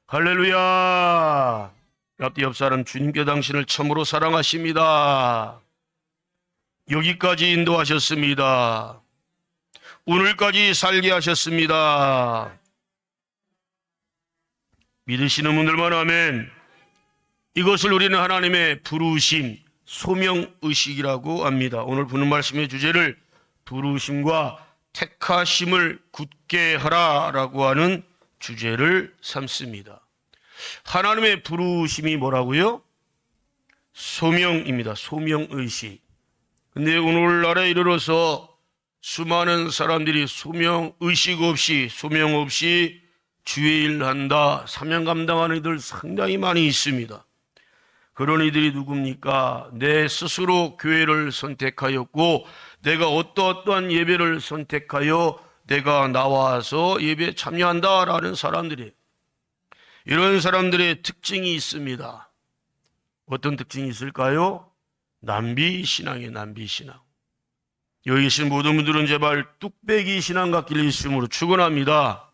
할렐루야. 앞뒤 옆 사람, 주님께 당신을 참으로 사랑하십니다. 여기까지 인도하셨습니다. 오늘까지 살게 하셨습니다. 믿으시는 분들만 아멘. 이것을 우리는 하나님의 부르심, 소명의식이라고 합니다. 오늘 보는 말씀의 주제를 부르심과 택하심을 굳게 하라라고 하는 주제를 삼습니다. 하나님의 부르심이 뭐라고요? 소명입니다. 소명의식. 근데 오늘날에 이르러서 수많은 사람들이 소명의식 없이, 소명 없이 주의 일 한다, 사명 감당하는 이들 상당히 많이 있습니다. 그런 이들이 누굽니까? 내 스스로 교회를 선택하였고 내가 어떠한 예배를 선택하여 내가 나와서 예배에 참여한다라는 사람들이에요. 이런 사람들의 특징이 있습니다. 어떤 특징이 있을까요? 남비신앙이에요. 남비신앙. 여기 계신 모든 분들은 제발 뚝배기 신앙 갖기를 있음으로 축원합니다.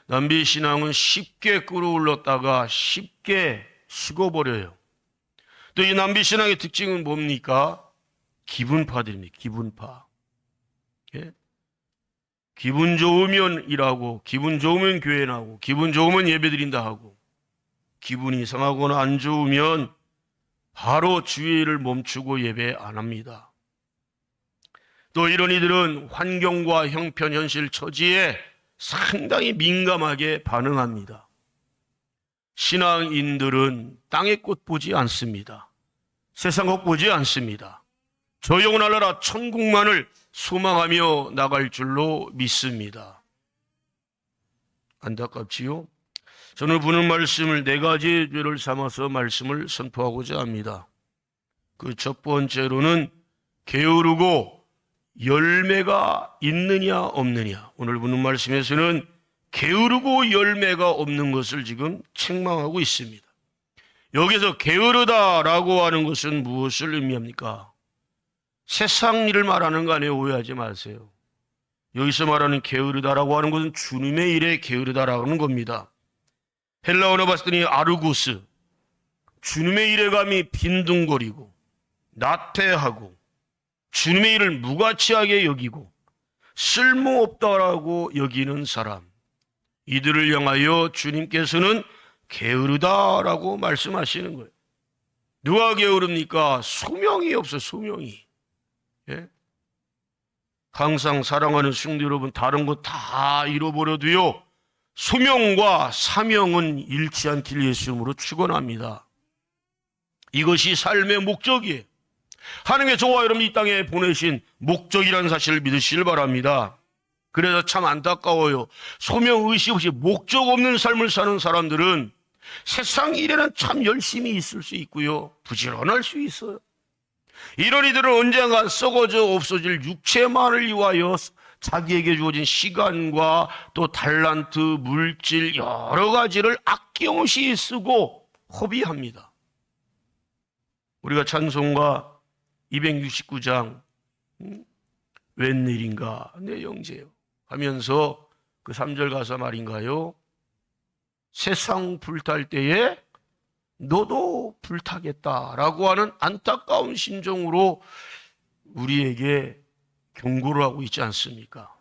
남비신앙은 쉽게 끌어올렸다가 쉽게 식어버려요. 또 이 남비신앙의 특징은 뭡니까? 기분파들입니다. 기분파. 예? 기분 좋으면 일하고, 기분 좋으면 교회 나오고, 기분 좋으면 예배 드린다 하고, 기분이 이상하거나 안 좋으면 바로 주의 일을 멈추고 예배 안 합니다. 또 이런 이들은 환경과 형편, 현실, 처지에 상당히 민감하게 반응합니다. 신앙인들은 땅의 꽃 보지 않습니다. 세상 것 보지 않습니다. 저 영혼 알라라 천국만을 소망하며 나갈 줄로 믿습니다. 안타깝지요? 저는 보는 말씀을 네 가지 죄를 삼아서 말씀을 선포하고자 합니다. 그 첫 번째로는 게으르고 열매가 있느냐 없느냐. 오늘 보는 말씀에서는 게으르고 열매가 없는 것을 지금 책망하고 있습니다. 여기서 게으르다라고 하는 것은 무엇을 의미합니까? 세상 일을 말하는 거 아니에요. 오해하지 마세요. 여기서 말하는 게으르다라고 하는 것은 주님의 일에 게으르다라고 하는 겁니다. 헬라어로 봤을 때는 아르고스, 주님의 일에 감히 빈둥거리고 나태하고 주님의 일을 무가치하게 여기고 쓸모없다라고 여기는 사람, 이들을 향하여 주님께서는 게으르다라고 말씀하시는 거예요. 누가 게으릅니까? 소명이 없어요. 소명이. 예? 항상 사랑하는 성도 여러분, 다른 거 다 잃어버려도요, 소명과 사명은 잃지 않길 예수님으로 축원합니다. 이것이 삶의 목적이에요. 하나님의 저와 여러분 이 땅에 보내신 목적이라는 사실을 믿으시길 바랍니다. 그래서 참 안타까워요. 소명의식 없이 목적 없는 삶을 사는 사람들은 세상 일에는 참 열심히 있을 수 있고요, 부지런할 수 있어요. 이런 이들은 언젠가 썩어져 없어질 육체만을 위하여 자기에게 주어진 시간과 또 달란트, 물질 여러 가지를 아낌없이 쓰고 허비합니다. 우리가 찬송가 269장 웬일인가 내 영재요 하면서 그 3절 가사 말인가요? 세상 불탈 때에 너도 불타겠다라고 하는 안타까운 심정으로 우리에게 경고를 하고 있지 않습니까?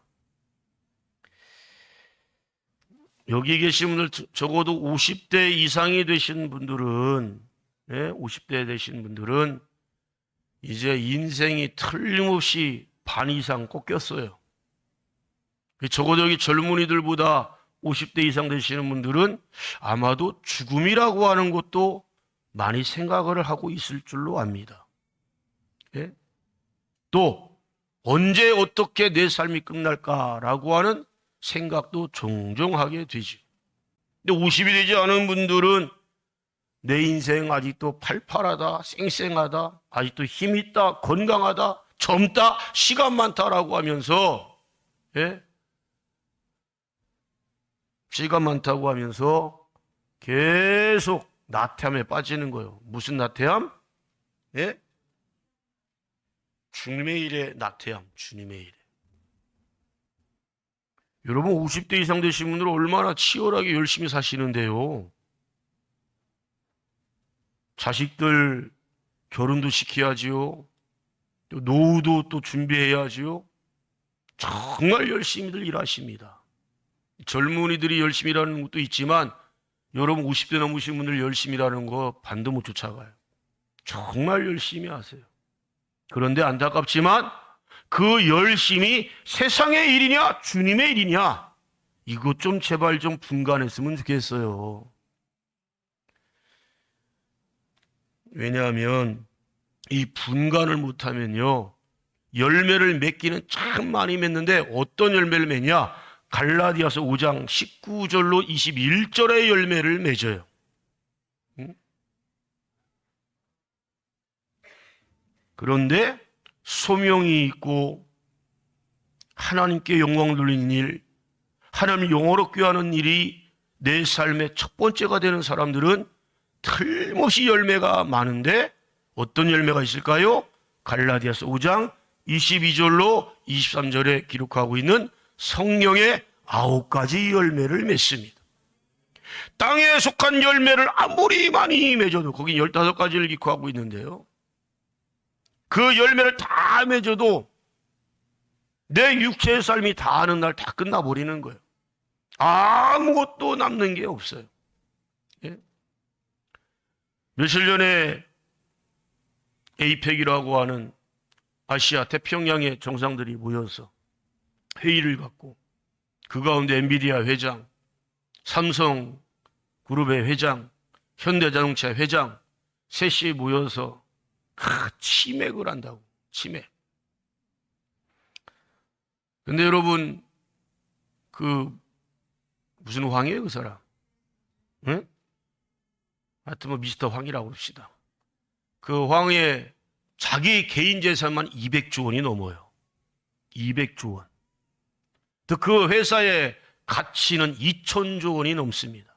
여기 계신 분들 적어도 50대 이상이 되신 분들은, 50대 되신 분들은 이제 인생이 틀림없이 반 이상 꺾였어요. 적어도 여기 젊은이들보다 50대 이상 되시는 분들은 아마도 죽음이라고 하는 것도 많이 생각을 하고 있을 줄로 압니다. 예? 또 언제 어떻게 내 삶이 끝날까라고 하는 생각도 종종 하게 되죠. 근데 50이 되지 않은 분들은 내 인생 아직도 팔팔하다, 쌩쌩하다, 아직도 힘 있다, 건강하다, 젊다, 시간 많다라고 하면서, 시간 많다고 하면서 계속 나태함에 빠지는 거예요. 무슨 나태함? 주님의 일에 나태함, 주님의 일에. 여러분 50대 이상 되신 분들은 얼마나 치열하게 열심히 사시는데요. 자식들 결혼도 시켜야지요. 또 노후도 또 준비해야지요. 정말 열심히들 일하십니다. 젊은이들이 열심히 일하는 것도 있지만 여러분 50대 넘으신 분들 열심히 일하는 거 반도 못 쫓아가요. 정말 열심히 하세요. 그런데 안타깝지만 그 열심히 세상의 일이냐 주님의 일이냐 이것 좀 제발 좀 분간했으면 좋겠어요. 왜냐하면 이 분간을 못하면요 열매를 맺기는 참 많이 맺는데 어떤 열매를 맺냐? 갈라디아서 5장 19절로 21절의 열매를 맺어요. 그런데 소명이 있고 하나님께 영광 돌리는 일, 하나님을 영어롭게 하는 일이 내 삶의 첫 번째가 되는 사람들은 틀림없이 열매가 많은데 어떤 열매가 있을까요? 갈라디아서 5장 22절로 23절에 기록하고 있는 성령의 9가지 열매를 맺습니다. 땅에 속한 열매를 아무리 많이 맺어도 거긴 15가지를 기록하고 있는데요. 그 열매를 다 맺어도 내 육체의 삶이 다 하는 날 다 끝나버리는 거예요. 아무것도 남는 게 없어요. 예? 며칠 전에 에이펙이라고 하는 아시아 태평양의 정상들이 모여서 회의를 갖고 그 가운데 엔비디아 회장, 삼성 그룹의 회장, 현대자동차 회장 셋이 모여서 치맥을 한다고. 치맥. 근데 여러분 그 무슨 황이에요 그 사람? 응? 하여튼 뭐 미스터 황이라고 그럽시다. 그 황의 자기 개인 재산만 200조 원이 넘어요. 200조 원. 또 그 회사의 가치는 2천조 원이 넘습니다.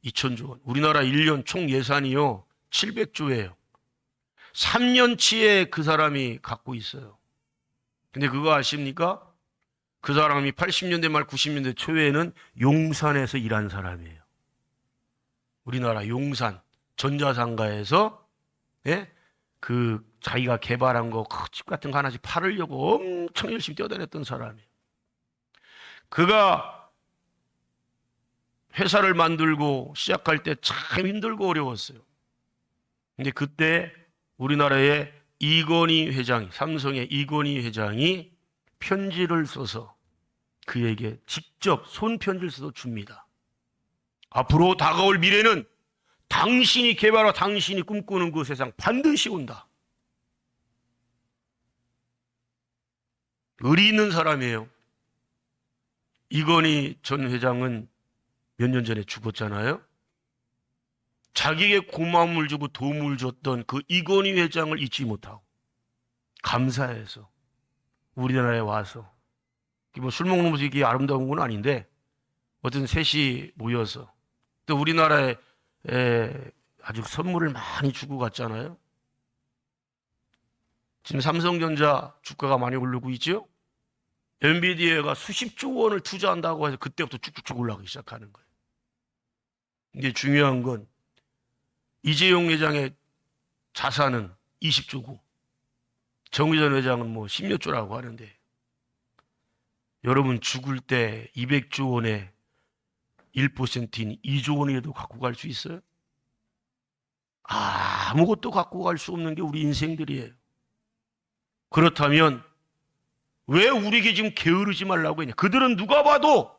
2천조 원. 우리나라 1년 총 예산이요 700조예요. 3년치에 그 사람이 갖고 있어요. 근데 그거 아십니까? 그 사람이 80년대 말 90년대 초에는 용산에서 일한 사람이에요. 우리나라 용산 전자상가에서 예? 그 자기가 개발한 거 집 같은 거 하나씩 팔으려고 엄청 열심히 뛰어다녔던 사람이에요. 그가 회사를 만들고 시작할 때 참 힘들고 어려웠어요. 근데 그때 우리나라의 이건희 회장이, 삼성의 이건희 회장이 편지를 써서 그에게 직접 손편지를 써서 줍니다. 앞으로 다가올 미래는 당신이 개발하고 당신이 꿈꾸는 그 세상 반드시 온다. 의리 있는 사람이에요. 이건희 전 회장은 몇 년 전에 죽었잖아요. 자기에게 고마움을 주고 도움을 줬던 그 이건희 회장을 잊지 못하고 감사해서 우리나라에 와서 뭐 술 먹는 모습이 이게 아름다운 건 아닌데 어떤 셋이 모여서 또 우리나라에 아주 선물을 많이 주고 갔잖아요. 지금 삼성전자 주가가 많이 오르고 있죠. 엔비디아가 수십조 원을 투자한다고 해서 그때부터 쭉쭉쭉 올라가기 시작하는 거예요. 이게 중요한 건 이재용 회장의 자산은 20조고 정의전 회장은 뭐 10몇 조라고 하는데 여러분 죽을 때 200조 원의 1%인 2조 원이라도 갖고 갈 수 있어요? 아무것도 갖고 갈 수 없는 게 우리 인생들이에요. 그렇다면 왜 우리에게 지금 게으르지 말라고 했냐? 그들은 누가 봐도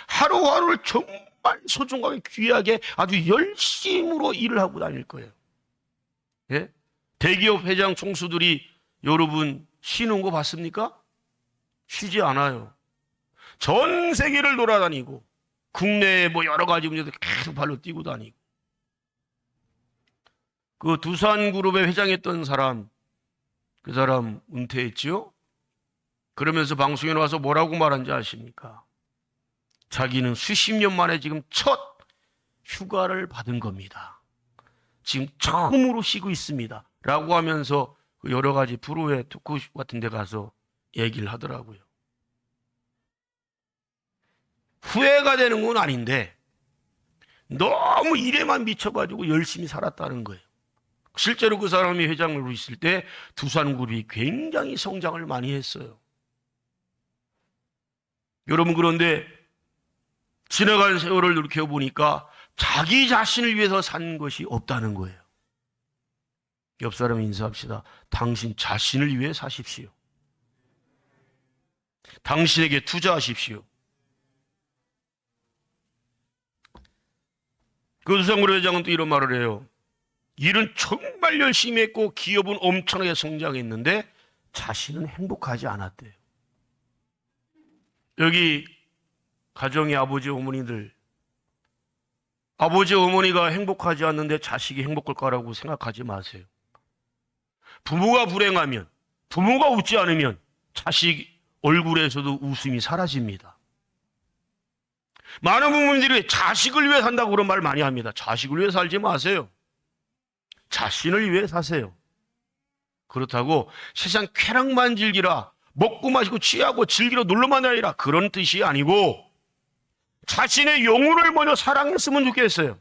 하루하루를 정말 소중하게 귀하게 아주 열심으로 일을 하고 다닐 거예요. 예? 대기업 회장 총수들이 여러분 쉬는 거 봤습니까? 쉬지 않아요. 전 세계를 돌아다니고 국내에 뭐 여러 가지 문제들 계속 발로 뛰고 다니고 그 두산그룹의 회장했던 사람 그 사람 은퇴했죠? 그러면서 방송에 나와서 뭐라고 말한지 아십니까? 자기는 수십 년 만에 지금 첫 휴가를 받은 겁니다. 지금 처음으로 쉬고 있습니다. 라고 하면서 여러 가지 프로의 토크쇼 같은 데 가서 얘기를 하더라고요. 후회가 되는 건 아닌데 너무 일에만 미쳐가지고 열심히 살았다는 거예요. 실제로 그 사람이 회장으로 있을 때 두산그룹이 굉장히 성장을 많이 했어요. 여러분, 그런데 지나간 세월을 돌이켜보니까 자기 자신을 위해서 산 것이 없다는 거예요. 옆 사람 인사합시다. 당신 자신을 위해 사십시오. 당신에게 투자하십시오. 그 두산그룹 회장은 또 이런 말을 해요. 일은 정말 열심히 했고 기업은 엄청나게 성장했는데 자신은 행복하지 않았대요. 여기 가정의 아버지 어머니들, 아버지 어머니가 행복하지 않는데 자식이 행복할 거라고 생각하지 마세요. 부모가 불행하면, 부모가 웃지 않으면 자식 얼굴에서도 웃음이 사라집니다. 많은 부모님들이 자식을 위해 산다고 그런 말 많이 합니다. 자식을 위해 살지 마세요. 자신을 위해 사세요. 그렇다고 세상 쾌락만 즐기라, 먹고 마시고 취하고 즐기러 놀러만 다니라, 그런 뜻이 아니고 자신의 영혼을 먼저 사랑했으면 좋겠어요.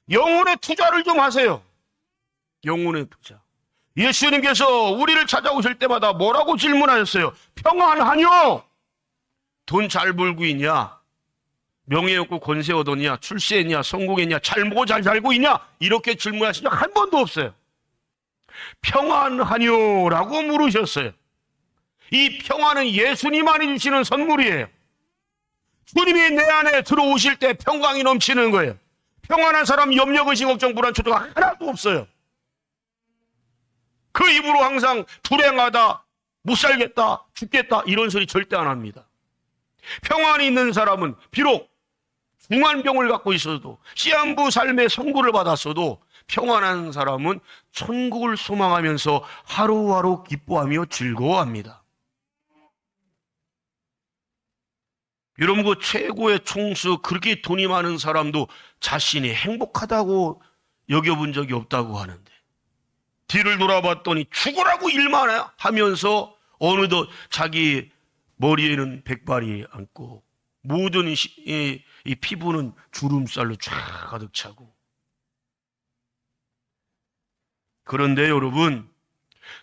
영혼의 투자를 좀 하세요. 영혼의 투자. 예수님께서 우리를 찾아오실 때마다 뭐라고 질문하셨어요? 평안하뇨? 돈 잘 벌고 있냐? 명예 없고 권세 얻었냐? 출세했냐? 성공했냐? 잘 먹고 잘 살고 있냐? 이렇게 질문하신 적 한 번도 없어요. 평안하뇨라고 물으셨어요. 이 평안은 예수님만이 주시는 선물이에요. 주님이 내 안에 들어오실 때 평강이 넘치는 거예요. 평안한 사람 염려, 의심, 걱정, 불안, 초조가 하나도 없어요. 그 입으로 항상 불행하다, 못 살겠다, 죽겠다 이런 소리 절대 안 합니다. 평안이 있는 사람은 비록 중한 병을 갖고 있어도, 시한부 삶의 선고를 받았어도 평안한 사람은 천국을 소망하면서 하루하루 기뻐하며 즐거워합니다. 여러분, 그 최고의 총수, 그렇게 돈이 많은 사람도 자신이 행복하다고 여겨본 적이 없다고 하는데, 뒤를 돌아봤더니 죽으라고 일만 하면서 어느덧 자기 머리에는 백발이 앉고 모든 이 피부는 주름살로 쫙 가득 차고. 그런데 여러분,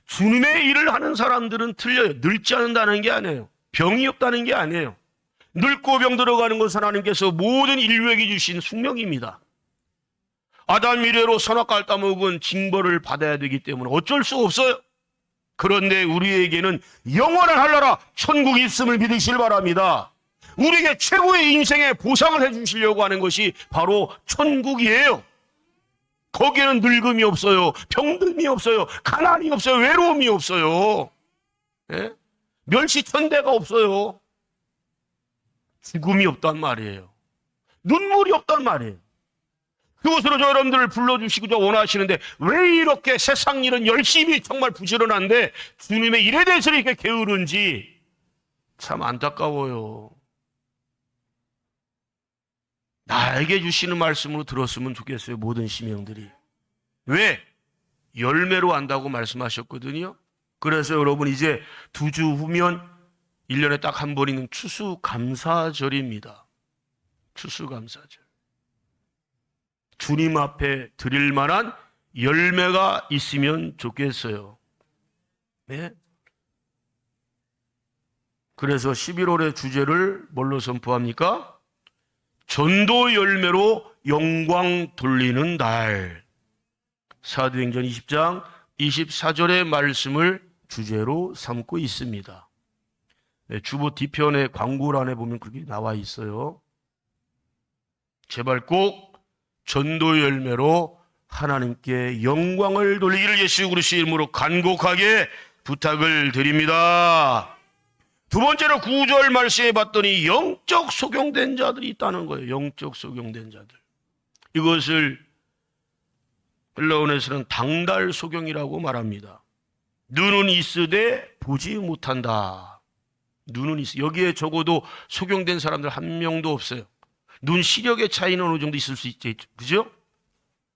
주님의 일을 하는 사람들은 틀려요. 늙지 않는다는 게 아니에요. 병이 없다는 게 아니에요. 늙고 병 들어가는 것은 하나님께서 모든 인류에게 주신 숙명입니다. 아담 이래로 선악과를 따먹은 징벌을 받아야 되기 때문에 어쩔 수 없어요. 그런데 우리에게는 영원한 한나라 천국이 있음을 믿으시길 바랍니다. 우리에게 최고의 인생의 보상을 해주시려고 하는 것이 바로 천국이에요. 거기에는 늙음이 없어요. 병듦이 없어요. 가난이 없어요. 외로움이 없어요. 예? 멸시천대가 없어요. 죽음이 없단 말이에요. 눈물이 없단 말이에요. 그곳으로 저 여러분들을 불러주시고 원하시는데 왜 이렇게 세상 일은 열심히 정말 부지런한데 주님의 일에 대해서 이렇게 게으른지 참 안타까워요. 나에게 주시는 말씀으로 들었으면 좋겠어요. 모든 심령들이. 왜? 열매로 안다고 말씀하셨거든요. 그래서 여러분, 이제 2주 후면 1년에 딱 한 번 있는 추수감사절입니다. 추수감사절. 주님 앞에 드릴 만한 열매가 있으면 좋겠어요. 네? 그래서 11월의 주제를 뭘로 선포합니까? 전도 열매로 영광 돌리는 날. 사도행전 20장 24절의 말씀을 주제로 삼고 있습니다. 네, 주보 뒤편의 광고란에 보면 그렇게 나와 있어요. 제발 꼭 전도 열매로 하나님께 영광을 돌리기를 예수 그리스도의 이름으로 간곡하게 부탁을 드립니다. 두 번째로 9절 말씀에 봤더니 영적 소경된 자들이 있다는 거예요. 영적 소경된 자들. 이것을 헬라어에서는 당달 소경이라고 말합니다. 눈은 있으되 보지 못한다. 눈은 있어. 여기에 적어도 소경된 사람들 한 명도 없어요. 눈 시력의 차이는 어느 정도 있을 수 있죠. 그죠?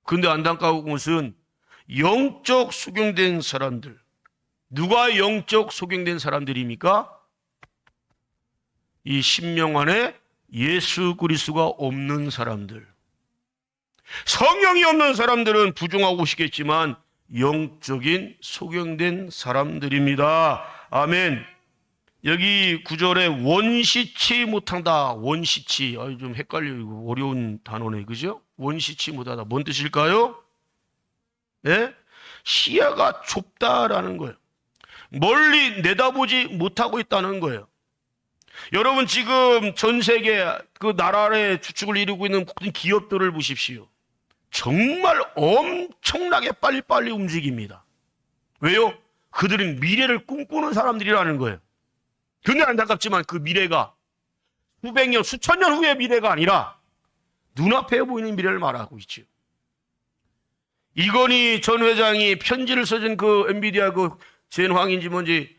근데 안타까운 것은 영적 소경된 사람들. 누가 영적 소경된 사람들입니까? 이 신명 안에 예수 그리스도가 없는 사람들, 성령이 없는 사람들은 부정하고 싶겠지만 영적인 소경된 사람들입니다. 아멘. 여기 9절에 원시치 못한다. 원시치. 좀 헷갈리고 어려운 단어네. 그죠? 원시치 못하다. 뭔 뜻일까요? 예? 시야가 좁다라는 거예요. 멀리 내다보지 못하고 있다는 거예요. 여러분 지금 전 세계 그 나라의 주축을 이루고 있는 모든 기업들을 보십시오. 정말 엄청나게 빨리빨리 움직입니다. 왜요? 그들은 미래를 꿈꾸는 사람들이라는 거예요. 근데 안타깝지만 그 미래가 수백 년, 수천 년 후의 미래가 아니라 눈앞에 보이는 미래를 말하고 있죠. 이건희 전 회장이 편지를 써준 그 엔비디아 그 젠황인지 뭔지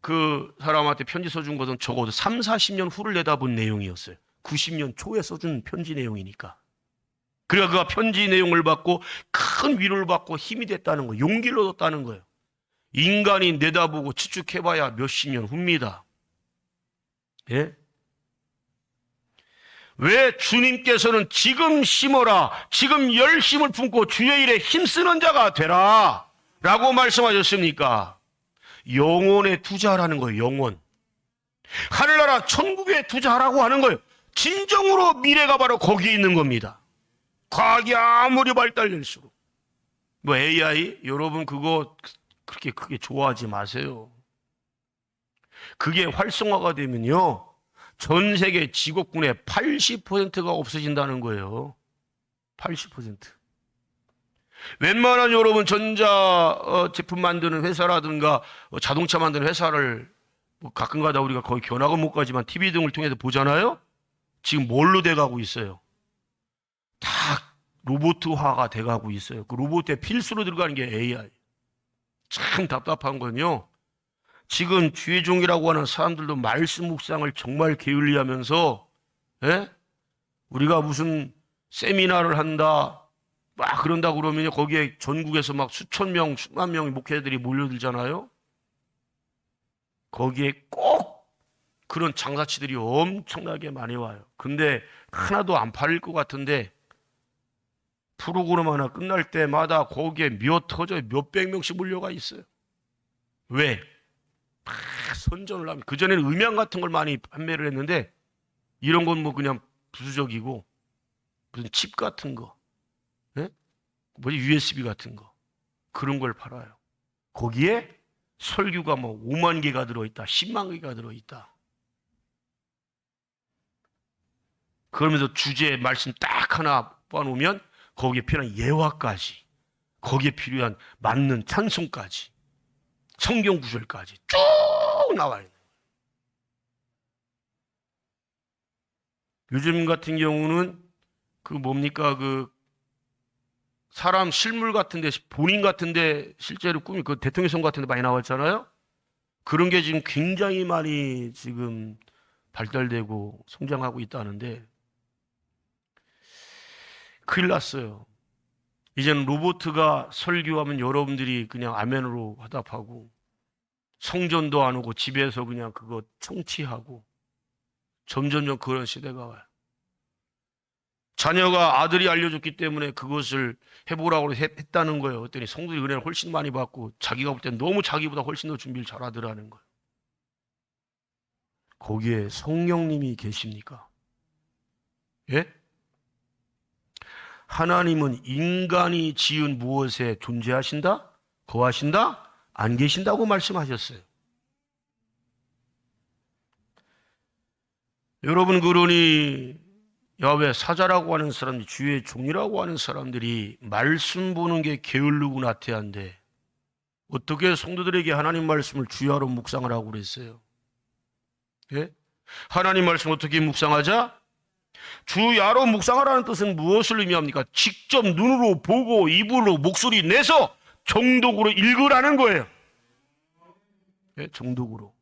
그 사람한테 편지 써준 것은 적어도 3, 40년 후를 내다본 내용이었어요. 90년 초에 써준 편지 내용이니까. 그래야 그가 편지 내용을 받고 큰 위로를 받고 힘이 됐다는 거예요. 용기를 얻었다는 거예요. 인간이 내다보고 추측해봐야 몇십 년 후입니다. 예? 왜 주님께서는 지금 심어라, 지금 열심을 품고 주의 일에 힘쓰는 자가 되라 라고 말씀하셨습니까? 영혼에 투자하라는 거예요. 영혼. 하늘나라 천국에 투자하라고 하는 거예요. 진정으로 미래가 바로 거기에 있는 겁니다. 과학이 아무리 발달될수록 뭐 AI 여러분 그거 그렇게 크게 좋아하지 마세요. 그게 활성화가 되면요 전 세계 직업군의 80%가 없어진다는 거예요. 80%. 웬만한 여러분 전자 제품 만드는 회사라든가 자동차 만드는 회사를 가끔가다 우리가 거의 견학은 못 가지만 TV 등을 통해서 보잖아요. 지금 뭘로 돼가고 있어요? 다 로봇화가 돼가고 있어요. 그 로봇에 필수로 들어가는 게 AI. 참 답답한 건요. 지금 주의종이라고 하는 사람들도 말씀 묵상을 정말 게을리하면서 우리가 무슨 세미나를 한다 막 그런다 그러면 거기에 전국에서 막 수천 명, 수만 명의 목회자들이 몰려들잖아요. 거기에 꼭 그런 장사치들이 엄청나게 많이 와요. 근데 하나도 안 팔릴 것 같은데 프로그램 하나 끝날 때마다 거기에 몇백 명씩 몰려가 있어요. 왜? 막 선전을 하면 그전에는 음향 같은 걸 많이 판매를 했는데 이런 건 뭐 그냥 부수적이고 무슨 칩 같은 거 뭐지 USB 같은 거 그런 걸 팔아요. 거기에 설교가 뭐 5만 개가 들어있다 10만 개가 들어있다. 그러면서 주제 말씀 딱 하나 뽑아놓으면 거기에 필요한 예화까지 거기에 필요한 맞는 찬송까지 성경 구절까지 쭉 나와 있는 거예요. 요즘 같은 경우는 그 뭡니까 그 사람 실물 같은데 본인 같은데 실제로 꿈이 그 대통령 선거 같은데 많이 나왔잖아요. 그런 게 지금 굉장히 많이 지금 발달되고 성장하고 있다는데 큰일 났어요. 이제는 로봇가 설교하면 여러분들이 그냥 아멘으로 화답하고 성전도 안 오고 집에서 그냥 그거 청취하고 점점점 그런 시대가 와요. 자녀가 아들이 알려줬기 때문에 그것을 해보라고 했다는 거예요. 그랬더니 성도들이 은혜를 훨씬 많이 받고 자기가 볼 땐 너무 자기보다 훨씬 더 준비를 잘하더라는 거예요. 거기에 성령님이 계십니까? 예? 하나님은 인간이 지은 무엇에 존재하신다? 거하신다? 안 계신다고 말씀하셨어요. 여러분 그러니 야훼 사자라고 하는 사람들이 주의 종이라고 하는 사람들이 말씀 보는 게 게을르고 나태한데 어떻게 성도들에게 하나님 말씀을 주야로 묵상을 하고 그랬어요? 예? 하나님 말씀 어떻게 묵상하자? 주야로 묵상하라는 뜻은 무엇을 의미합니까? 직접 눈으로 보고 입으로 목소리 내서 정독으로 읽으라는 거예요. 예? 정독으로.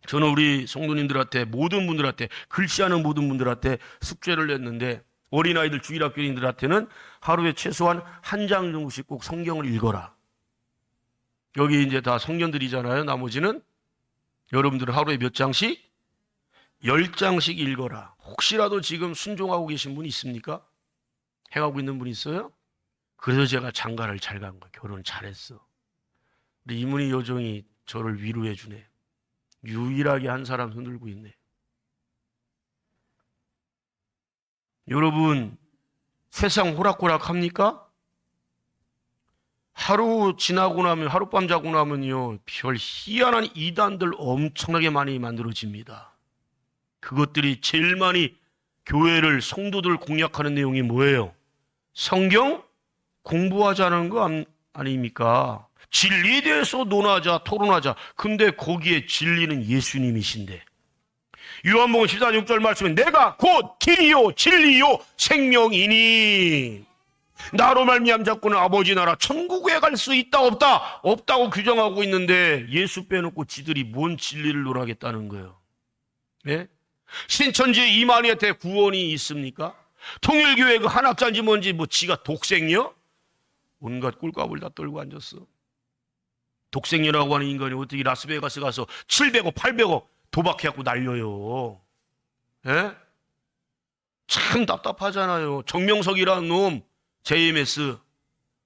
저는 우리 성도님들한테 모든 분들한테 글씨하는 모든 분들한테 숙제를 냈는데 어린아이들 주일학교인들한테는 하루에 최소한 한 장 정도씩 꼭 성경을 읽어라. 여기 이제 다 성년들이잖아요. 나머지는 여러분들은 하루에 몇 장씩? 10장씩 읽어라. 혹시라도 지금 순종하고 계신 분 있습니까? 행하고 있는 분 있어요? 그래서 제가 장가를 잘 간 거야. 결혼 잘했어. 우리 이문희 여종이 저를 위로해 주네. 유일하게 한 사람 손들고 있네. 여러분, 세상 호락호락합니까? 하루 지나고 나면, 하룻밤 자고 나면요, 별 희한한 이단들 엄청나게 많이 만들어집니다. 그것들이 제일 많이 교회를, 성도들 공략하는 내용이 뭐예요? 성경 공부하자는 거 아닙니까? 진리에 대해서 논하자, 토론하자. 근데 거기에 진리는 예수님이신데. 요한복음 14장 6절 말씀에 내가 곧 길이요 진리요 생명이니 나로 말미암 자꾸는 아버지 나라 천국에 갈 수 있다 없다? 없다고 규정하고 있는데 예수 빼놓고 지들이 뭔 진리를 논하겠다는 거예요. 예? 신천지에 이만희한테 구원이 있습니까? 통일교회 그 한학자인지 뭔지 뭐 지가 독생녀? 온갖 꿀값을 다 떨고 앉았어. 독생녀라고 하는 인간이 어떻게 라스베가스 가서 700억 800억 도박해갖고 날려요. 예? 참 답답하잖아요. 정명석이라는 놈 JMS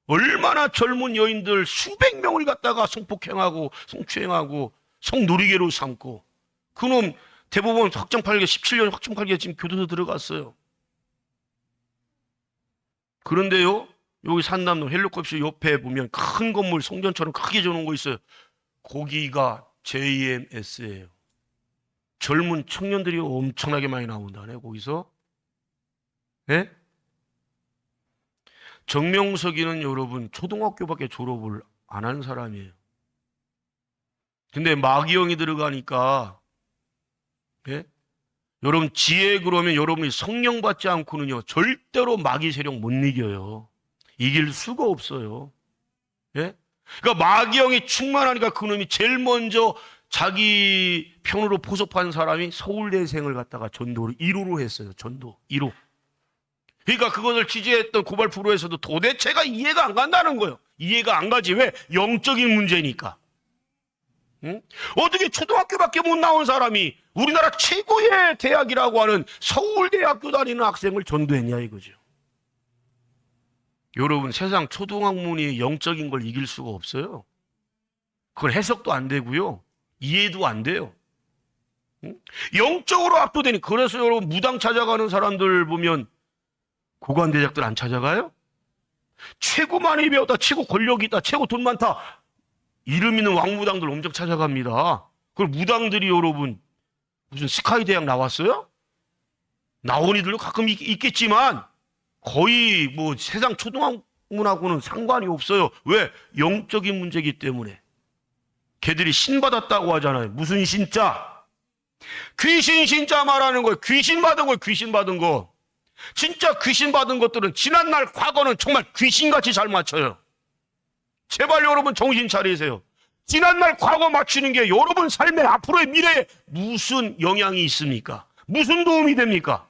얼마나 젊은 여인들 수백 명을 갖다가 성폭행하고 성추행하고 성놀이개로 삼고 그놈 대법원 확정 판결 17년 확정 판결 지금 교도소 들어갔어요. 그런데요, 여기 산남동 헬로콥터 옆에 보면 큰 건물 성전처럼 크게 지어놓은 거 있어요. 거기가 JMS예요. 젊은 청년들이 엄청나게 많이 나온다네, 거기서. 예? 정명석이는 여러분 초등학교밖에 졸업을 안 한 사람이에요. 근데 마귀형이 들어가니까, 예? 여러분 지혜 그러면 여러분이 성령 받지 않고는요 절대로 마귀 세력 못 이겨요. 이길 수가 없어요. 예? 그러니까 마귀형이 충만하니까 그놈이 제일 먼저 자기 편으로 포섭한 사람이 서울대생을 갖다가 전도를 1호로 했어요. 전도 1호. 그러니까 그것을 취재했던 고발 프로에서도 도대체가 이해가 안 간다는 거예요. 이해가 안 가지. 왜? 영적인 문제니까. 응? 어떻게 초등학교밖에 못 나온 사람이 우리나라 최고의 대학이라고 하는 서울대학교 다니는 학생을 전도했냐 이거죠. 여러분 세상 초등학문이 영적인 걸 이길 수가 없어요. 그건 해석도 안 되고요. 이해도 안 돼요. 응? 영적으로 압도되니 그래서 여러분 무당 찾아가는 사람들 보면 고관대작들 안 찾아가요? 최고 많이 배웠다, 최고 권력이 있다, 최고 돈 많다 이름 있는 왕무당들 엄청 찾아갑니다. 그걸 무당들이 여러분 무슨 스카이 대학 나왔어요? 나온 이들도 가끔 있겠지만 거의 뭐 세상 초등학문하고는 상관이 없어요. 왜? 영적인 문제이기 때문에. 걔들이 신 받았다고 하잖아요. 무슨 신자? 귀신 신자 말하는 거예요. 귀신 받은 거예요. 귀신 받은 거. 진짜 귀신 받은 것들은 지난날 과거는 정말 귀신같이 잘 맞춰요. 제발 여러분 정신 차리세요. 지난날 과거 맞추는 게 여러분 삶의 앞으로의 미래에 무슨 영향이 있습니까? 무슨 도움이 됩니까?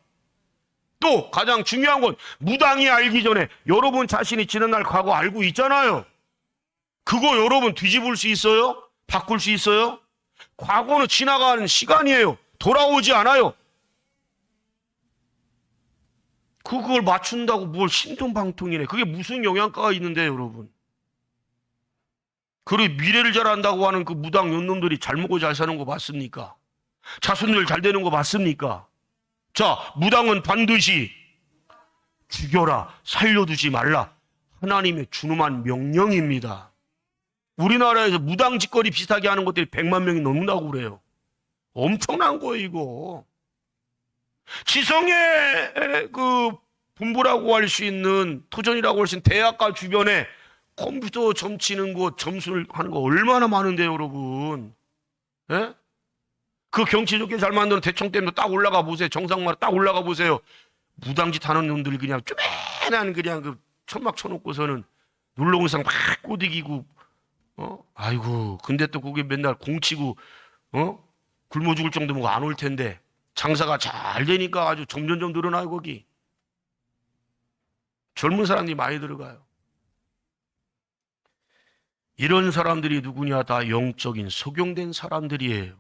또 가장 중요한 건 무당이 알기 전에 여러분 자신이 지난날 과거 알고 있잖아요. 그거 여러분 뒤집을 수 있어요? 바꿀 수 있어요? 과거는 지나가는 시간이에요. 돌아오지 않아요. 그걸 맞춘다고 뭘 신통방통이네. 그게 무슨 영향가가 있는데 여러분. 그리고 미래를 잘 안다고 하는 그 무당 연놈들이 잘 먹고 잘 사는 거 맞습니까? 자손들 잘 되는 거 맞습니까? 자, 무당은 반드시 죽여라, 살려두지 말라. 하나님의 준엄한 명령입니다. 우리나라에서 무당 짓거리 비슷하게 하는 것들이 100만 명이 넘는다고 그래요. 엄청난 거예요, 이거. 지성의 그 본부라고 할 수 있는, 토전이라고 할 수 있는 대학가 주변에 컴퓨터 점치는 거, 점수를 하는 거 얼마나 많은데, 여러분. 예? 그 경치 좋게 잘 만드는 대청댐도 딱 올라가 보세요. 정상마을 딱 올라가 보세요. 무당짓 하는 놈들 그냥 쪼매난 그냥 그 천막 쳐놓고서는 놀러 온 사람 막 꼬드기고, 아이고, 근데 또 거기 맨날 공치고, 굶어 죽을 정도면 안 올 텐데. 장사가 잘 되니까 아주 점점점 늘어나요, 거기. 젊은 사람들이 많이 들어가요. 이런 사람들이 누구냐? 다 영적인 소경된 사람들이에요.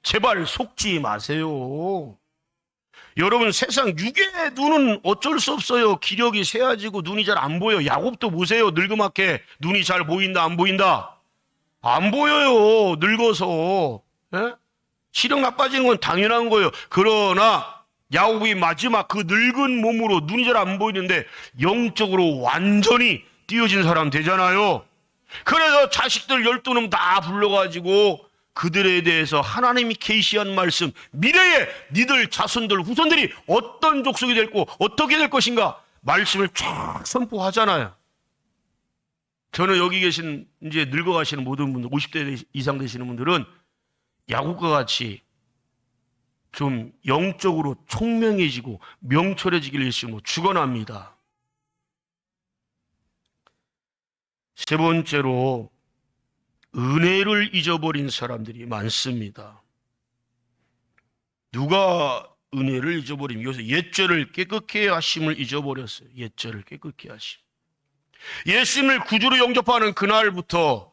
제발 속지 마세요. 여러분, 세상 육의 눈은 어쩔 수 없어요. 기력이 새어지고 눈이 잘 안 보여. 야곱도 보세요. 늙음하게 눈이 잘 보인다 안 보인다? 안 보여요. 늙어서. 예? 시력 나빠지는 건 당연한 거예요. 그러나 야곱이 마지막 그 늙은 몸으로 눈이 잘 안 보이는데 영적으로 완전히 띄어진 사람 되잖아요. 그래서 자식들 12놈 다 불러가지고 그들에 대해서 하나님이 계시한 말씀, 미래에 니들 자손들 후손들이 어떤 족속이 될고 어떻게 될 것인가 말씀을 쫙 선포하잖아요. 저는 여기 계신 이제 늙어가시는 모든 분들, 50대 이상 되시는 분들은 야곱과 같이 좀 영적으로 총명해지고 명철해지기를 예수님으로 축원합니다. 세 번째로 은혜를 잊어버린 사람들이 많습니다. 누가 은혜를 잊어버림? 이것은 옛죄를 깨끗게 하심을 잊어버렸어요. 옛죄를 깨끗게 하심. 예수님을 구주로 영접하는 그날부터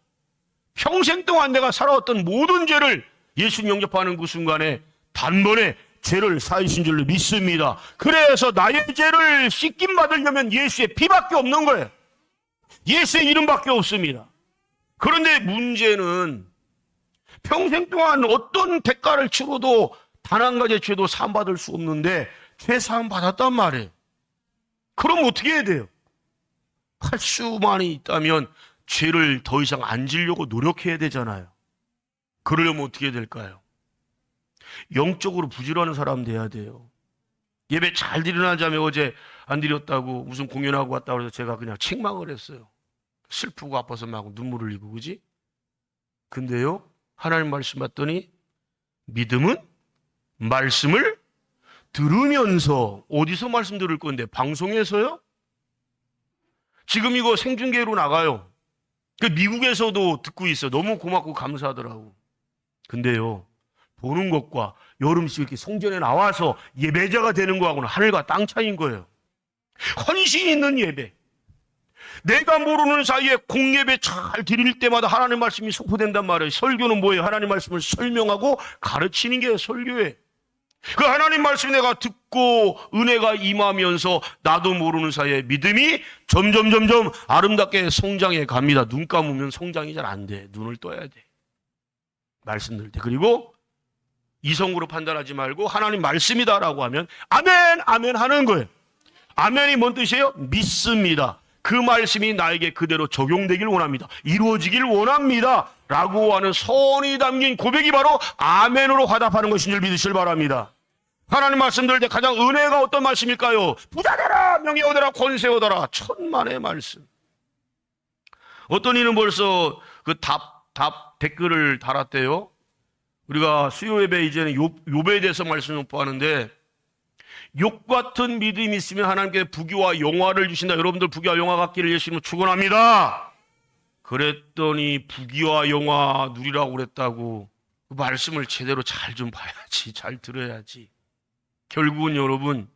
평생 동안 내가 살아왔던 모든 죄를 예수님 영접하는 그 순간에 단번에 죄를 사하신 줄로 믿습니다. 그래서 나의 죄를 씻김 받으려면 예수의 피밖에 없는 거예요. 예수의 이름밖에 없습니다. 그런데 문제는 평생 동안 어떤 대가를 치러도 단 한 가지의 죄도 사함받을 수 없는데 죄 사함 받았단 말이에요. 그럼 어떻게 해야 돼요? 할 수만이 있다면 죄를 더 이상 안 지려고 노력해야 되잖아요. 그러려면 어떻게 해야 될까요? 영적으로 부지런한 사람 돼야 돼요. 예배 잘 드리나자며 어제 안 드렸다고 무슨 공연하고 왔다고 해서 제가 그냥 책망을 했어요. 슬프고 아파서 막 눈물 흘리고, 그지? 근데요, 하나님 말씀 봤더니 믿음은 말씀을 들으면서. 어디서 말씀 들을 건데? 방송에서요? 지금 이거 생중계로 나가요. 미국에서도 듣고 있어요. 너무 고맙고 감사하더라고. 근데요, 보는 것과 여름씩 이렇게 성전에 나와서 예배자가 되는 거하고는 하늘과 땅 차이인 거예요. 헌신 있는 예배. 내가 모르는 사이에 공예배 잘 드릴 때마다 하나님 말씀이 선포된단 말이에요. 설교는 뭐예요? 하나님 말씀을 설명하고 가르치는 게 설교예요. 그 하나님 말씀 내가 듣고 은혜가 임하면서 나도 모르는 사이에 믿음이 점점 아름답게 성장해 갑니다. 눈 감으면 성장이 잘 안 돼. 눈을 떠야 돼. 말씀 들을 때. 그리고 이성으로 판단하지 말고 하나님 말씀이다라고 하면 아멘, 아멘 하는 거예요. 아멘이 뭔 뜻이에요? 믿습니다. 그 말씀이 나에게 그대로 적용되길 원합니다. 이루어지길 원합니다. 라고 하는 선이 담긴 고백이 바로 아멘으로 화답하는 것인 줄 믿으시길 바랍니다. 하나님 말씀 들을 때 가장 은혜가 어떤 말씀일까요? 부자 되라, 명예 얻어라, 권세 얻어라. 천만의 말씀. 어떤 이는 벌써 그 답 댓글을 달았대요. 우리가 수요 예배 이제는 욥에 대해서 말씀을 선포하는데 욥 같은 믿음이 있으면 하나님께 부귀와 영화를 주신다. 여러분들 부귀와 영화 갖기를 예수님은 축원합니다. 그랬더니 부귀와 영화 누리라고 그랬다고. 그 말씀을 제대로 잘 좀 봐야지. 잘 들어야지. 결국은 여러분,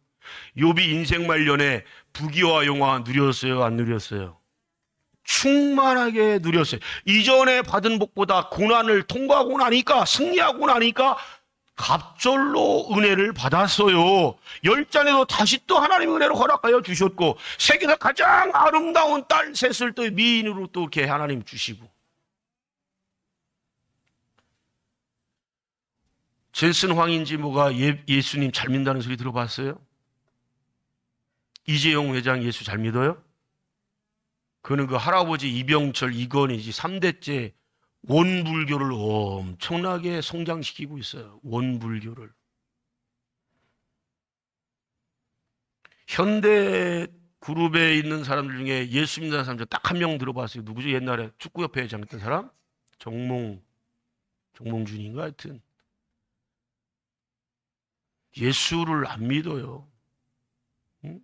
욥이 인생 말년에 부귀와 영화 누렸어요? 안 누렸어요? 충만하게 누렸어요. 이전에 받은 복보다 고난을 통과하고 나니까, 승리하고 나니까 갑절로 은혜를 받았어요. 열잔에도 다시 또 하나님 은혜로 허락하여 주셨고, 세계에서 가장 아름다운 딸 셋을 또 미인으로 또 이렇게 하나님 주시고. 젠슨 황인지 뭐가 예수님 잘 믿는다는 소리 들어봤어요? 이재용 회장 예수 잘 믿어요? 그는 그 할아버지 이병철, 이건희지 3대째 원불교를 엄청나게 성장시키고 있어요. 원불교를. 현대 그룹에 있는 사람들 중에 예수 믿는 사람 딱 한 명 들어봤어요. 누구죠? 옛날에 축구협회 회장했던 사람? 정몽준인가 하여튼. 예수를 안 믿어요. 응?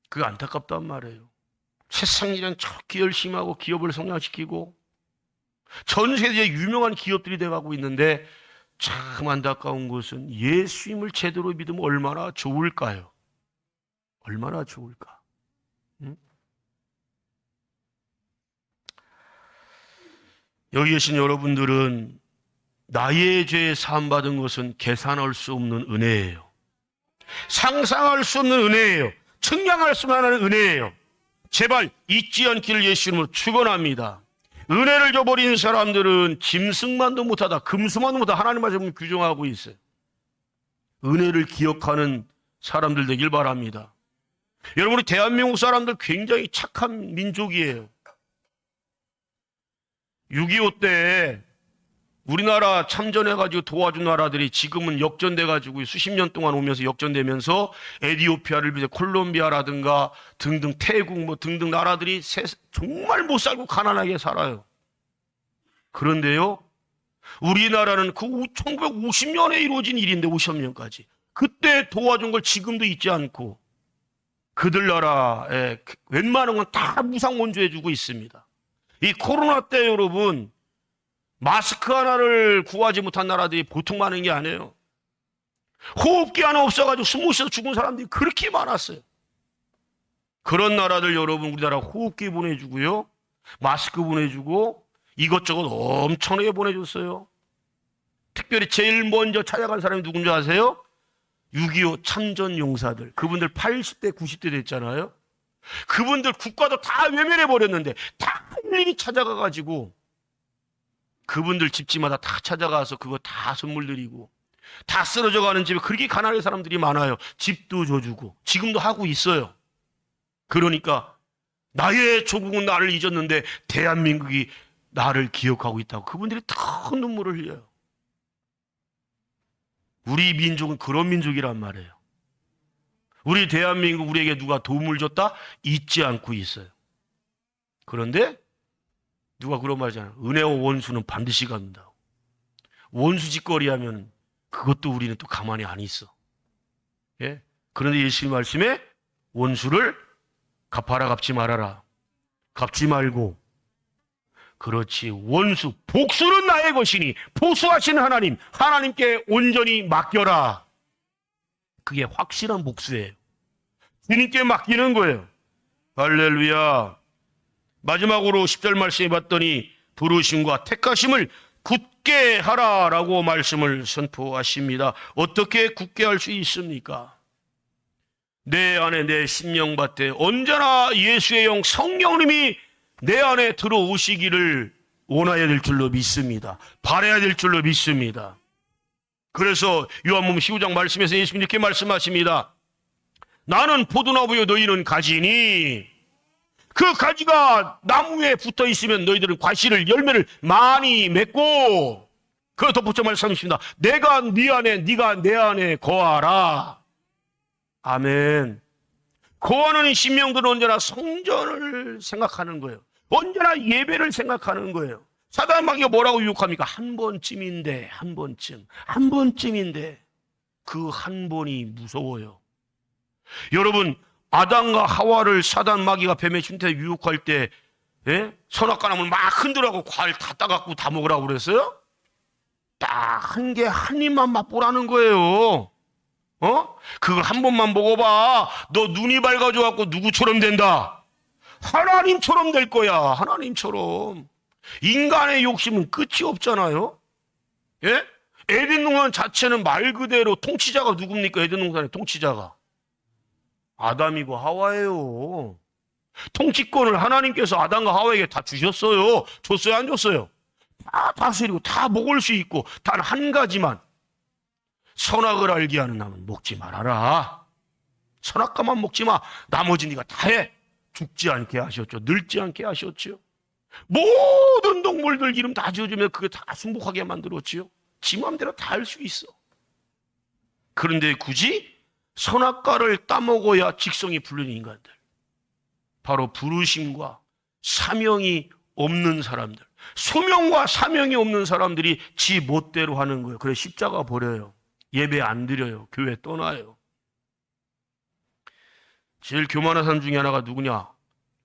그게 안타깝단 말이에요. 세상 일은 저렇게 열심히 하고 기업을 성장시키고 전 세계에 유명한 기업들이 돼가고 있는데 참 안타까운 것은 예수님을 제대로 믿으면 얼마나 좋을까요? 얼마나 좋을까? 응? 여기 계신 여러분들은 나의 죄에 사함받은 것은 계산할 수 없는 은혜예요. 상상할 수 없는 은혜예요. 측량할 수 없는 은혜예요. 제발 잊지 않기를 예수 이름으로 축원합니다. 은혜를 저버린 사람들은 짐승만도 못하다, 금수만도 못하다 하나님만 지금 규정하고 있어요. 은혜를 기억하는 사람들 되길 바랍니다. 여러분, 우리 대한민국 사람들 굉장히 착한 민족이에요. 6.25 때 우리나라 참전해가지고 도와준 나라들이 지금은 역전돼가지고 수십 년 동안 오면서 역전되면서 에티오피아를 비롯해 콜롬비아라든가 등등 태국 뭐 등등 나라들이 정말 못 살고 가난하게 살아요. 그런데요, 우리나라는 그 1950년에 이루어진 일인데 50년까지 그때 도와준 걸 지금도 잊지 않고 그들 나라에 웬만한 건 다 무상 원조해주고 있습니다. 이 코로나 때 여러분, 마스크 하나를 구하지 못한 나라들이 보통 많은 게 아니에요. 호흡기 하나 없어가지고 숨 못 쉬어서 죽은 사람들이 그렇게 많았어요. 그런 나라들 여러분, 우리나라 호흡기 보내주고요, 마스크 보내주고 이것저것 엄청나게 보내줬어요. 특별히 제일 먼저 찾아간 사람이 누군지 아세요? 6.25 참전 용사들. 그분들 80대 90대 됐잖아요. 그분들 국가도 다 외면해버렸는데 다 일일이 찾아가가지고 그분들 집집마다 다 찾아가서 그거 다 선물 드리고, 다 쓰러져 가는 집에 그렇게 가난한 사람들이 많아요. 집도 줘주고 지금도 하고 있어요. 그러니까 나의 조국은 나를 잊었는데 대한민국이 나를 기억하고 있다고 그분들이 큰 눈물을 흘려요. 우리 민족은 그런 민족이란 말이에요. 우리 대한민국, 우리에게 누가 도움을 줬다? 잊지 않고 있어요. 그런데 누가 그런 말이잖아요. 은혜와 원수는 반드시 간다. 원수 짓거리 하면 그것도 우리는 또 가만히 안 있어. 예? 그런데 예수님 말씀에 원수를 갚아라, 갚지 말아라. 갚지 말고, 그렇지, 원수, 복수는 나의 것이니 보수하시는 하나님, 하나님께 온전히 맡겨라. 그게 확실한 복수예요. 주님께 맡기는 거예요. 할렐루야. 마지막으로 10절 말씀해 봤더니 부르심과 택하심을 굳게 하라라고 말씀을 선포하십니다. 어떻게 굳게 할 수 있습니까? 내 안에 내 심령밭에 언제나 예수의 영 성령님이 내 안에 들어오시기를 원해야 될 줄로 믿습니다. 바라야 될 줄로 믿습니다. 그래서 요한복음 15장 말씀에서 예수님이 이렇게 말씀하십니다. 나는 포도나무요 너희는 가지니, 그 가지가 나무에 붙어 있으면 너희들은 과실을, 열매를 많이 맺고, 그 덧붙여 말씀하십니다. 내가 네 안에, 네가 내 안에 거하라. 아멘. 거하는 심령들은 언제나 성전을 생각하는 거예요. 언제나 예배를 생각하는 거예요. 사단 마귀가 뭐라고 유혹합니까? 한 번쯤인데, 한 번쯤인데 그 한 번이 무서워요. 여러분, 아담과 하와를 사단 마귀가 뱀의 신태에 유혹할 때, 선악과 나무를 막 흔들라고 과일 다 따갖고 다 먹으라고 그랬어요? 딱 한 개 한 입만 맛보라는 거예요. 그걸 한 번만 먹어봐. 너 눈이 밝아져갖고 누구처럼 된다? 하나님처럼 될 거야. 하나님처럼. 인간의 욕심은 끝이 없잖아요. 예? 에덴 동산 자체는 말 그대로 통치자가 누굽니까? 에덴 동산의 통치자가 아담이고 하와예요. 통치권을 하나님께서 아담과 하와에게 다 주셨어요. 줬어요, 안 줬어요? 다 다스리고 다 먹을 수 있고, 단 한 가지만, 선악을 알게 하는 나무는 먹지 말아라. 선악과만 먹지 마. 나머지 네가 다 해. 죽지 않게 하셨죠. 늙지 않게 하셨죠. 모든 동물들 이름 다 지어주면 그게 다 순복하게 만들었지요. 지 마음대로 다 할 수 있어. 그런데 굳이 선악과를 따먹어야 직성이 풀리는 인간들, 바로 부르심과 사명이 없는 사람들, 소명과 사명이 없는 사람들이 지 멋대로 하는 거예요. 그래 십자가 버려요. 예배 안 드려요. 교회 떠나요. 제일 교만한 사람 중에 하나가 누구냐?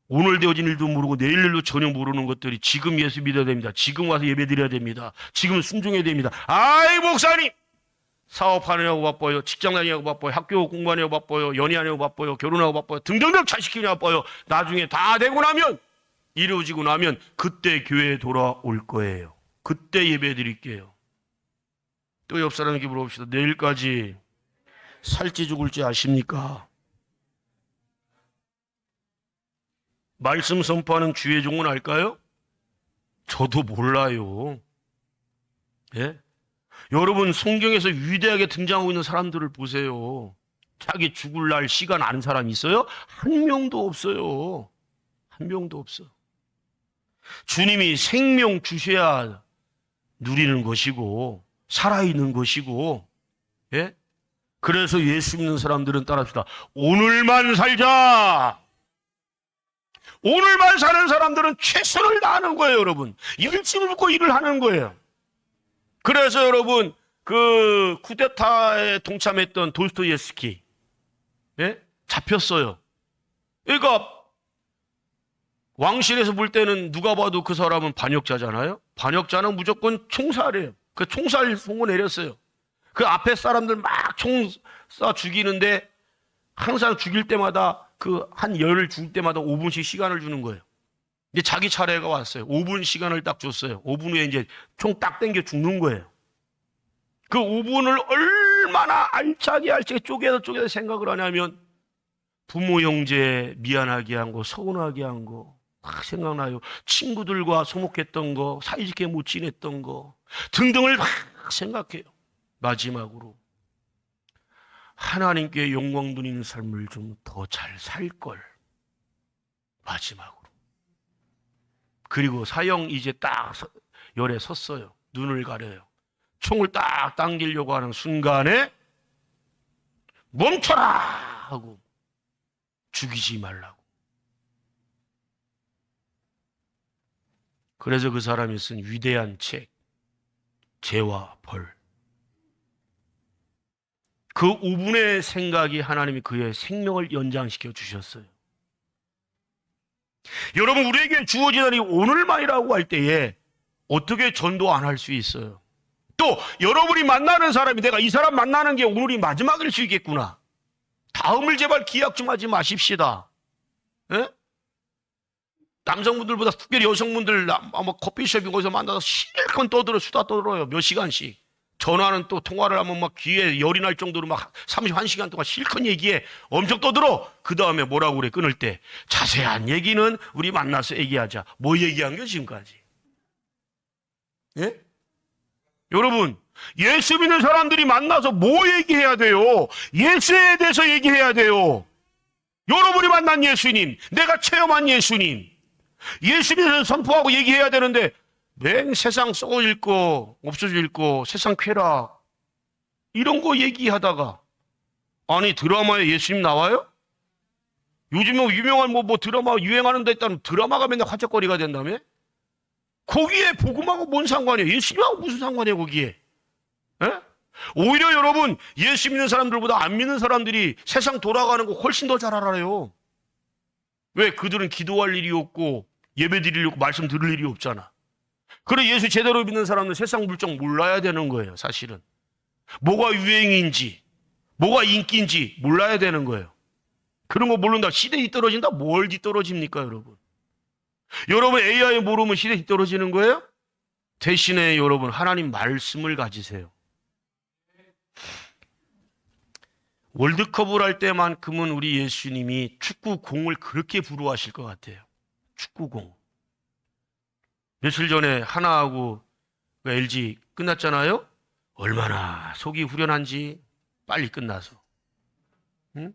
오늘 되어진 일도 모르고 내일 일도 전혀 모르는 것들이 지금 예수 믿어야 됩니다. 지금 와서 예배 드려야 됩니다. 지금 순종해야 됩니다. 아이 목사님, 사업하느냐고 바빠요. 직장 다니냐고 바빠요. 학교 공부하냐고 바빠요. 연애하냐고 바빠요. 결혼하고 바빠요. 등등등 자식 키우냐고 바빠요. 나중에 다 되고 나면, 이루어지고 나면 그때 교회에 돌아올 거예요. 그때 예배 드릴게요. 또 옆 사람에게 물어봅시다. 내일까지 살지 죽을지 아십니까? 말씀 선포하는 주의 종은 알까요? 저도 몰라요. 예? 여러분, 성경에서 위대하게 등장하고 있는 사람들을 보세요. 자기 죽을 날 시간 아는 사람이 있어요? 한 명도 없어요. 한 명도 없어. 주님이 생명 주셔야 누리는 것이고 살아있는 것이고, 예? 그래서 예수 믿는 사람들은 따라합시다. 오늘만 살자. 오늘만 사는 사람들은 최선을 다하는 거예요, 여러분. 열심을 붓고 일을 하는 거예요. 그래서 여러분, 그 쿠데타에 동참했던 도스토옙스키, 예? 잡혔어요. 그러니까 왕실에서 볼 때는 누가 봐도 그 사람은 반역자잖아요. 반역자는 무조건 총살이에요. 그 총살 선고 내렸어요. 그 앞에 사람들 막 총 쏴 죽이는데 항상 죽일 때마다 그 한 열을 죽일 때마다 5분씩 시간을 주는 거예요. 이제 자기 차례가 왔어요. 5분 시간을 딱 줬어요. 5분 후에 이제 총 딱 당겨 죽는 거예요. 그 5분을 얼마나 알차게 쪼개서 생각을 하냐면 부모 형제 미안하게 한 거, 서운하게 한 거 막 생각나요. 친구들과 소목했던 거, 사이좋게 못 지냈던 거 등등을 막 생각해요. 마지막으로 하나님께 영광 드리는 삶을 좀 더 잘 살 걸. 마지막으로. 그리고 사형 이제 딱 열에 섰어요. 눈을 가려요. 총을 딱 당기려고 하는 순간에 멈춰라 하고 죽이지 말라고. 그래서 그 사람이 쓴 위대한 책, 죄와 벌. 그 5분의 생각이 하나님이 그의 생명을 연장시켜 주셨어요. 여러분, 우리에게 주어진 날이 오늘만이라고 할 때에 어떻게 전도 안 할 수 있어요? 또 여러분이 만나는 사람이 내가 이 사람 만나는 게 오늘이 마지막일 수 있겠구나. 다음을 제발 기약 좀 하지 마십시다. 예? 남성분들보다 특별히 여성분들 아마 커피숍이 거기서 만나서 실컷 수다 떠들어요. 몇 시간씩. 전화는 또 통화를 하면 막 귀에 열이 날 정도로 막 31시간 동안 실컷 얘기해. 엄청 떠들어. 그 다음에 뭐라고 그래, 끊을 때. 자세한 얘기는 우리 만나서 얘기하자. 뭐 얘기한 게 지금까지? 예? 여러분, 예수 믿는 사람들이 만나서 뭐 얘기해야 돼요? 예수에 대해서 얘기해야 돼요. 여러분이 만난 예수님, 내가 체험한 예수님, 예수님에 대해서 선포하고 얘기해야 되는데 맨 세상 썩어질 거, 없어질 거, 세상 쾌락 이런 거 얘기하다가 아니 드라마에 예수님 나와요? 요즘에 유명한 뭐 드라마 유행하는 데 있다면 드라마가 맨날 화제거리가 된다며? 거기에 복음하고 뭔 상관이에요? 예수님하고 무슨 상관이에요 거기에? 에? 오히려 여러분 예수 믿는 사람들보다 안 믿는 사람들이 세상 돌아가는 거 훨씬 더 잘 알아요. 왜? 그들은 기도할 일이 없고 예배 드리려고 말씀 들을 일이 없잖아. 그래 예수 제대로 믿는 사람은 세상 물정 몰라야 되는 거예요. 사실은 뭐가 유행인지 뭐가 인기인지 몰라야 되는 거예요. 그런 거 모른다. 시대 뒤떨어진다? 뭘 뒤떨어집니까 여러분? 여러분 AI 모르면 시대 뒤떨어지는 거예요? 대신에 여러분 하나님 말씀을 가지세요. 월드컵을 할 때만큼은 우리 예수님이 축구공을 그렇게 부러워하실 것 같아요. 축구공. 며칠 전에 하나하고 LG 끝났잖아요. 얼마나 속이 후련한지 빨리 끝나서. 응?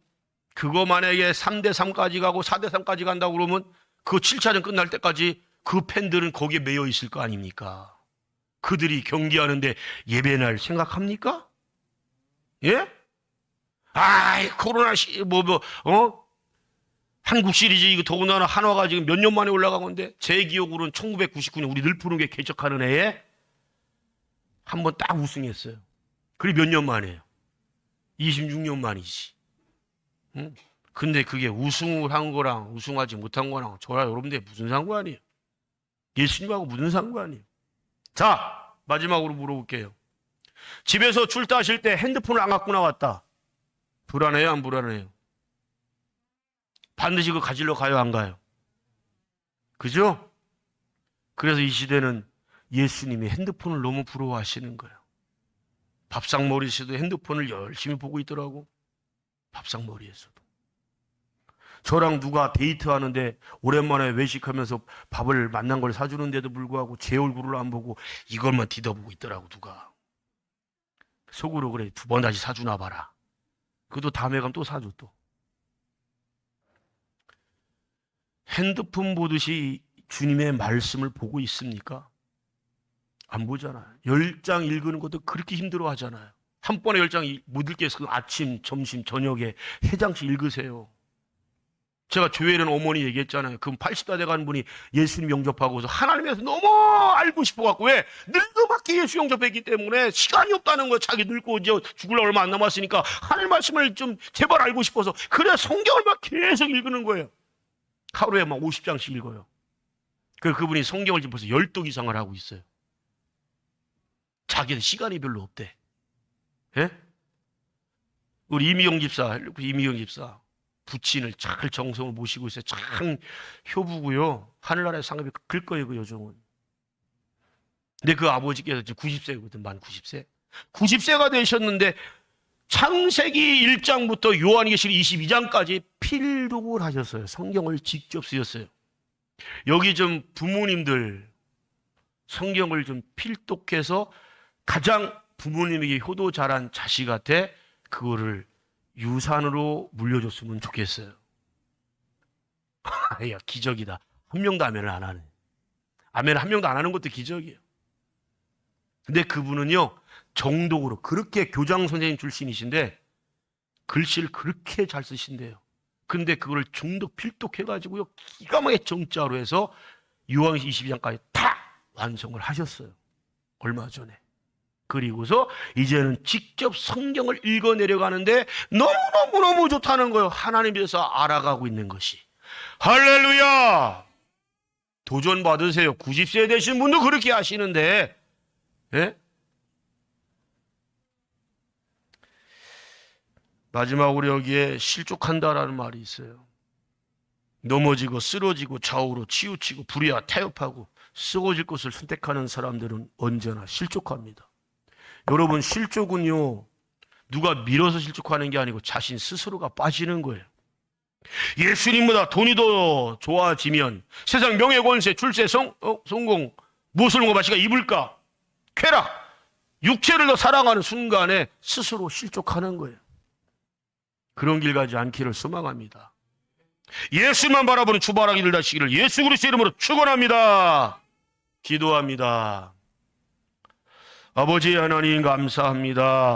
그거 만약에 3대3까지 가고 4대3까지 간다고 그러면 그 7차전 끝날 때까지 그 팬들은 거기에 매여 있을 거 아닙니까? 그들이 경기하는데 예배날 생각합니까? 예? 아이, 코로나 한국 시리즈 이거 더군다나 한화가 지금 몇 년 만에 올라간 건데 제 기억으로는 1999년 우리 늘푸른게 개척하는 해에 한 번 딱 우승했어요. 그게 몇 년 만이에요? 26년 만이지. 응? 근데 그게 우승을 한 거랑 우승하지 못한 거랑 저랑 여러분들 무슨 상관이에요? 예수님하고 무슨 상관이에요? 자, 마지막으로 물어볼게요. 집에서 출타하실 때 핸드폰을 안 갖고 나왔다. 불안해요? 안 불안해요? 반드시 그거 가지러 가요? 안 가요? 그죠? 그래서 이 시대는 예수님이 핸드폰을 너무 부러워하시는 거예요. 밥상머리에서도 핸드폰을 열심히 보고 있더라고. 밥상머리에서도. 저랑 누가 데이트하는데 오랜만에 외식하면서 밥을 만난 걸 사주는데도 불구하고 제 얼굴을 안 보고 이것만 뒤져보고 있더라고, 누가. 속으로 그래, 2번 다시 사주나 봐라. 그것도 다음에 가면 또 사줘, 또. 핸드폰 보듯이 주님의 말씀을 보고 있습니까? 안 보잖아요. 10장 읽는 것도 그렇게 힘들어 하잖아요. 한 번에 10장 못 읽겠어도 아침, 점심, 저녁에 3장씩 읽으세요. 제가 교회는 어머니 얘기했잖아요. 그럼 80다 돼가는 분이 예수님 영접하고서 하나님에서 너무 알고 싶어갖고, 왜? 늙어맞게 예수 영접했기 때문에 시간이 없다는 거예요. 자기 늙고 이제 죽으려고 얼마 안 남았으니까 하나님 말씀을 좀 제발 알고 싶어서. 그래 성경을 막 계속 읽는 거예요. 하루에 막 50장씩 읽어요. 그분이 성경을 지금 벌써 10독 이상을 하고 있어요. 자기는 시간이 별로 없대. 예? 우리 이미영 집사 부친을 잘 정성을 모시고 있어요. 참 효부고요. 하늘나라의 상급이 클 거예요, 그 여종은. 근데 그 아버지께서 지금 90세거든, 만 90세. 90세가 되셨는데 창세기 1장부터 요한계시록 22장까지 필독을 하셨어요. 성경을 직접 쓰셨어요. 여기 좀 부모님들 성경을 좀 필독해서 가장 부모님에게 효도 잘한 자식한테 그거를 유산으로 물려줬으면 좋겠어요. 야, 기적이다. 한 명도 아멘을 안 하네. 아멘 한 명도 안 하는 것도 기적이에요. 근데 그분은요, 정독으로 그렇게 교장 선생님 출신이신데 글씨를 그렇게 잘 쓰신대요. 근데 그걸 정독 필독해가지고요, 기가 막히게 정자로 해서 요한계시록 22장까지 다 완성을 하셨어요. 얼마 전에. 그리고서 이제는 직접 성경을 읽어 내려가는데 너무너무 좋다는 거예요. 하나님께서 알아가고 있는 것이. 할렐루야! 도전 받으세요. 90세 되신 분도 그렇게 하시는데, 예? 마지막으로 여기에 실족한다라는 말이 있어요. 넘어지고 쓰러지고 좌우로 치우치고 불의와 타협하고 썩어질 것을 선택하는 사람들은 언제나 실족합니다. 여러분, 실족은요, 누가 밀어서 실족하는 게 아니고 자신 스스로가 빠지는 거예요. 예수님보다 돈이 더 좋아지면 세상 명예, 권세, 출세, 성공, 무엇을 먹어 마시가 입을까? 쾌락, 육체를 더 사랑하는 순간에 스스로 실족하는 거예요. 그런 길 가지 않기를 소망합니다. 예수만 바라보는 주바라기들 다시기를 예수 그리스도 이름으로 축원합니다. 기도합니다. 아버지 하나님 감사합니다.